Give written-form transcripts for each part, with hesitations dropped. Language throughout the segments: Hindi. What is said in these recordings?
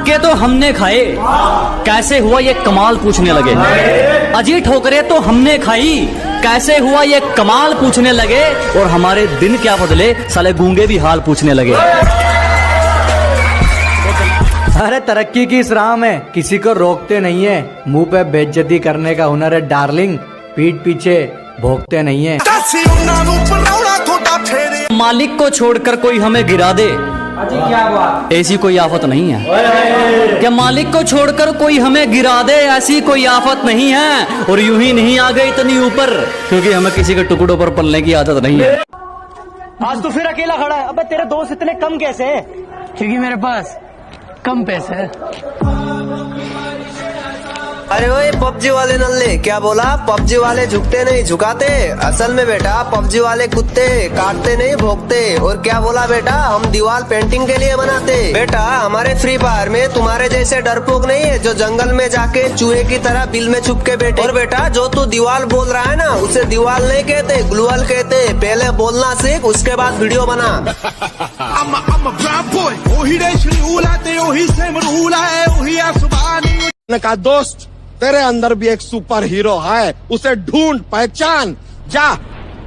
धक्के तो हमने खाए, कैसे हुआ ये कमाल पूछने लगे। अजी ठोकरे तो हमने खाई, कैसे हुआ ये कमाल पूछने लगे। और हमारे दिन क्या बदले, साले गूंगे भी हाल पूछने लगे। अरे तरक्की की इस राह में किसी को रोकते नहीं है, मुंह पे बेइज्जती करने का हुनर है डार्लिंग, पीठ पीछे भोगते नहीं है। मालिक को छोड़कर कोई हमें गिरा दे, क्या बात, ऐसी कोई आफत नहीं है। क्या मालिक को छोड़कर कोई हमें गिरा दे, ऐसी कोई आफत नहीं है। और यूं ही नहीं आ गए इतनी ऊपर, क्योंकि हमें किसी के टुकड़ों पर पलने की आदत नहीं है। आज तो फिर अकेला खड़ा है। अबे तेरे दोस्त इतने कम कैसे हैं? क्योंकि मेरे पास कम पैसे है। अरे ओए पबजी वाले नल्ले, क्या बोला? पबजी वाले झुकते नहीं झुकाते, असल में बेटा पबजी वाले कुत्ते काटते नहीं भोगते। और क्या बोला बेटा? हम दीवार पेंटिंग के लिए बनाते। बेटा हमारे फ्री फायर में तुम्हारे जैसे डरपोक नहीं है जो जंगल में जाके चूहे की तरह बिल में छुप के बैठे। और बेटा जो तू दीवार बोल रहा है ना, उसे दीवार नहीं कहते, ग्लूअल कहते। पहले बोलना सीख, उसके बाद वीडियो बना। का दोस्त तेरे अंदर भी एक सुपर हीरो है, उसे ढूंढ पहचान, जा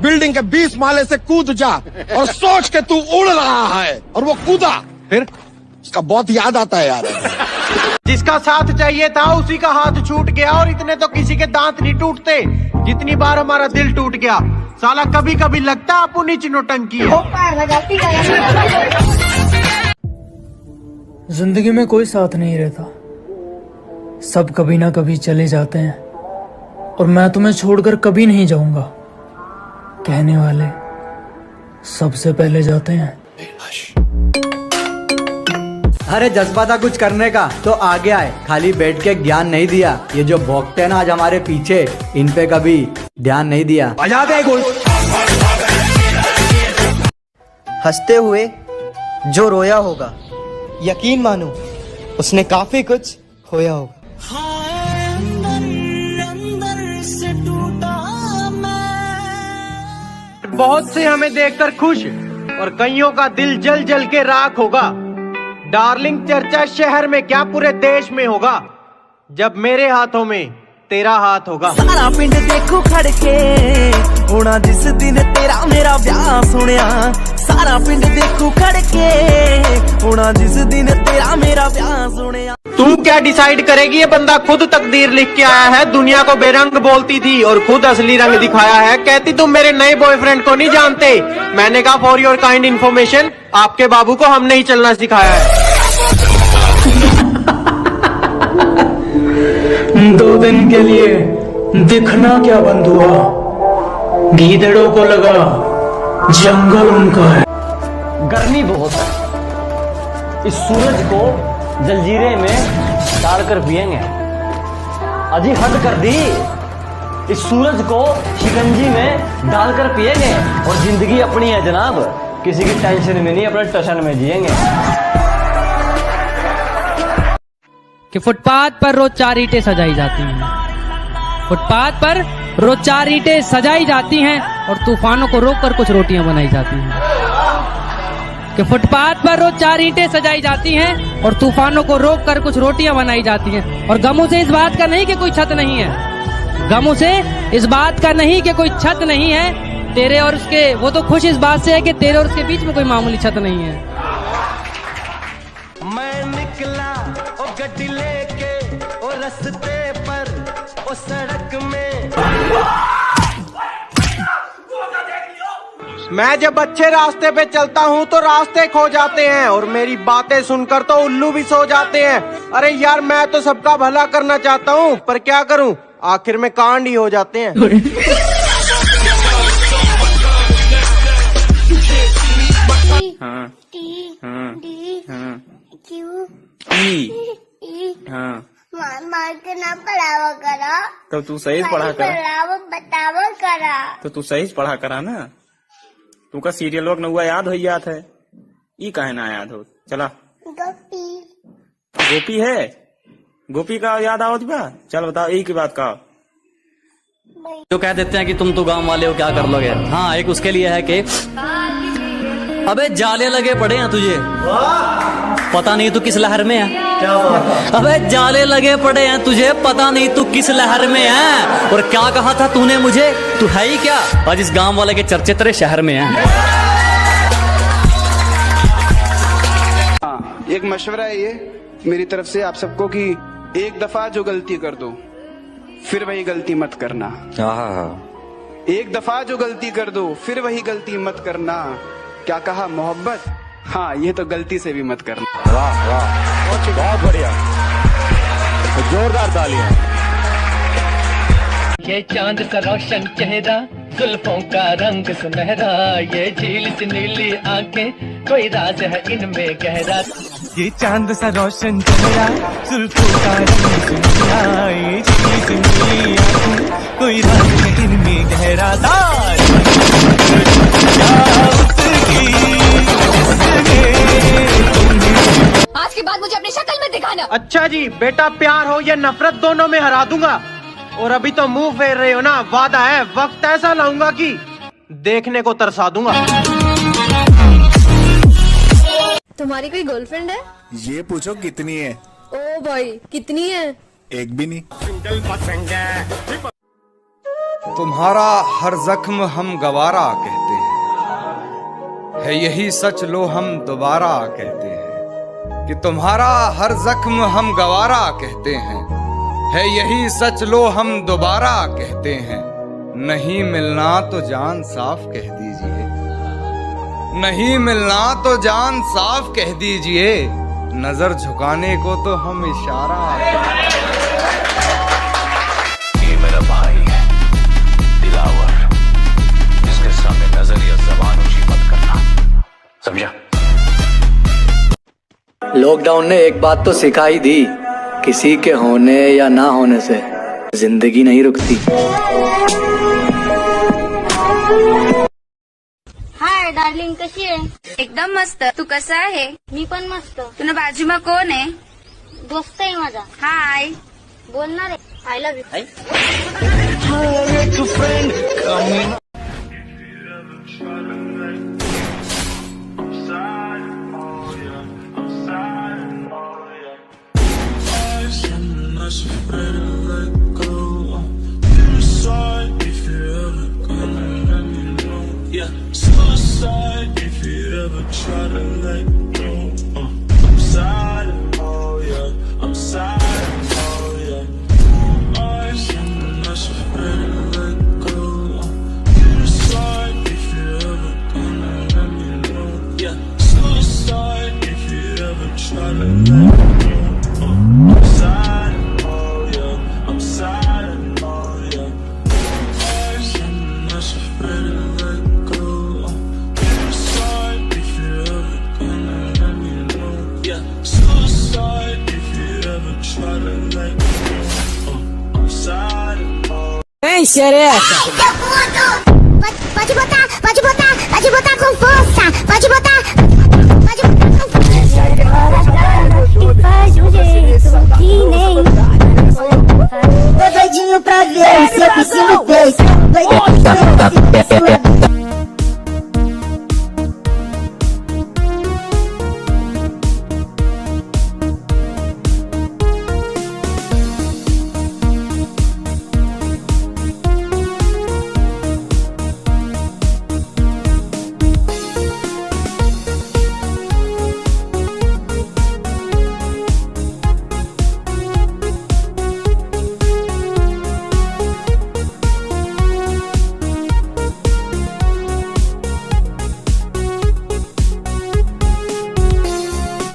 बिल्डिंग के 20 माले से कूद जा और सोच के तू उड़ रहा है। और वो कूदा, फिर उसका बहुत याद आता है यार। जिसका साथ चाहिए था उसी का हाथ छूट गया, और इतने तो किसी के दांत नहीं टूटते जितनी बार हमारा दिल टूट गया। साला कभी कभी लगता आपको नीच नोटंकी है। जिंदगी में कोई साथ नहीं रहता, सब कभी ना कभी चले जाते हैं, और मैं तुम्हें छोड़कर कभी नहीं जाऊंगा, कहने वाले सबसे पहले जाते हैं। अरे जज्बा था कुछ करने का तो आगे आए, खाली बैठ के ज्ञान नहीं दिया। ये जो भोगते हैं ना आज हमारे पीछे, इन पे कभी ध्यान नहीं दिया। बजा दे गुल। हंसते हुए जो रोया होगा, यकीन मानो उसने काफी कुछ खोया होगा। बहुत से हमें देखकर खुश, और कईयों का दिल जल जल के राख होगा। डार्लिंग चर्चा शहर में क्या पूरे देश में होगा, जब मेरे हाथों में तेरा हाथ होगा। सारा पिंड देखो खड़के होना जिस दिन तेरा मेरा ब्याह सुनिया। सारा पिंड देखो खड़के होना जिस दिन तेरा मेरा ब्याह सुनिया। तू क्या डिसाइड करेगी? ये बंदा खुद तकदीर लिख के आया है। दुनिया को बेरंग बोलती थी और खुद असली रंग दिखाया है। कहती तुम मेरे नए बॉयफ्रेंड को नहीं जानते। मैंने कहा फॉर योर काइंड इन्फॉर्मेशन, आपके बाबू को हमने ही चलना सिखाया है। 2 दिन के लिए दिखना क्या बंद हुआ, गीदड़ों को लगा जंगल उनका है। गर्मी बहुत है, इस सूरज को जलजीरे में डालकर पिएंगे। अजी हद कर दी, इस सूरज को शिकंजी में डालकर पिएंगे। और जिंदगी अपनी है जनाब, किसी की टेंशन में नहीं, अपने टशन में जिएंगे। कि फुटपाथ पर रोज 4 ईंटें सजाई जाती हैं, फुटपाथ पर रोज 4 ईंटें सजाई जाती हैं, और तूफानों को रोककर कुछ रोटियां बनाई जाती हैं। कि फुटपाथ पर रोज 4 ईंटें सजाई जाती हैं, और तूफानों को रोककर कुछ रोटियां बनाई जाती हैं। और गमों से इस बात का नहीं कि कोई छत नहीं है, गमों से इस बात का नहीं कि कोई छत नहीं है तेरे और उसके। वो तो खुश इस बात से है कि तेरे और उसके बीच में कोई मामूली छत नहीं है। मैं निकला ओ गड्डी लेके ओ रस्ते पर ओ सड़क में। मैं जब अच्छे रास्ते पे चलता हूँ तो रास्ते खो जाते हैं, और मेरी बातें सुनकर तो उल्लू भी सो जाते हैं। अरे यार मैं तो सबका भला करना चाहता हूँ, पर क्या करूँ, आखिर में कांड ही हो जाते हैं। हाँ, हाँ, हाँ, क्यों? हाँ, मार के ना पढ़ावा करा। तो तू सही पढ़ा करा, बतावा करा। तो तू सही पढ़ा करा ना। तू का सीरियल वक्त न हुआ याद हो याद है, ई काहे ना याद हो। चला गोपी, गोपी है, गोपी का याद आओ बा। चल बताओ एक ही बात का। जो कह देते हैं कि तुम तो गांव वाले हो, क्या कर लोगे। हाँ, एक उसके लिए है कि अबे जाले लगे पड़े हैं तुझे। पता नहीं तू किस लहर में है। क्या बात? अबे जाले लगे पड़े हैं तुझे, पता नहीं तू किस लहर में है। और क्या कहा था तूने मुझे, तू है ही क्या? आज इस गांव वाले के चर्चे तेरे शहर में हैं। एक मशवरा है ये मेरी तरफ से आप सबको कि एक दफा जो गलती कर दो फिर वही गलती मत करना। एक दफा जो गलती कर दो फिर वही गलती मत करना। क्या कहा मोहब्बत? हाँ, ये तो गलती से भी मत करना। वाह वाह, बहुत बढ़िया, जोरदार तालियां। ये चांद सा रोशन चेहरा, जुल्फों का रंग सुनहरा, ये झील सी नीली आंखें, कोई राज है इनमें गहरा। ये चांद सा रोशन चेहरा, जुल्फों का रंग सुनहरा, ये झील सी नीली आंखें, कोई राज है इनमें गहरा। आज के बाद मुझे अपनी शक्ल में दिखाना। अच्छा जी, बेटा प्यार हो या नफरत दोनों में हरा दूंगा। और अभी तो मुंह फेर रहे हो ना, वादा है वक्त ऐसा लाऊंगा कि देखने को तरसा दूंगा। तुम्हारी कोई गर्लफ्रेंड है? ये पूछो कितनी है। ओ भाई, कितनी है? एक भी नहीं। तुम्हारा हर जख्म हम गवारा कहते हैं, है यही सच लो हम दोबारा कहते हैं। कि तुम्हारा हर जख्म हम गवारा कहते हैं, है यही सच लो हम दोबारा कहते हैं। नहीं मिलना तो जान साफ कह दीजिए, नहीं मिलना तो जान साफ कह दीजिए, नजर झुकाने को तो हम इशारा। ये मेरा भाई है दिलावर, जिसके सामने नजर या जबान ऊंची मत करना, समझा? लॉकडाउन ने एक बात तो सिखा ही दी, किसी के होने या ना होने से जिंदगी नहीं रुकती। हाय डार्लिंग, कशी आहे? एकदम मस्त. तू कसा आहे? मी पण मस्त. तुला बाजूमा कोण आहे? दोस्त आहे माझा. हाय, बोलणार आहे. I love you. Suicide if you ever try to let go. I'm sorry, oh yeah, I'm sorry, oh yeah. I'm not afraid to let go. Suicide if you ever gonna let me know. Yeah, suicide if you ever try to let go. I'm sorry, oh yeah, I'm sorry, oh yeah. I'm not afraid to let go. Suicide if you ever gonna let me know. Yeah, suicide if you ever try to let go. I'm sorry, oh. Ei, xereca! Pode botar com fogo!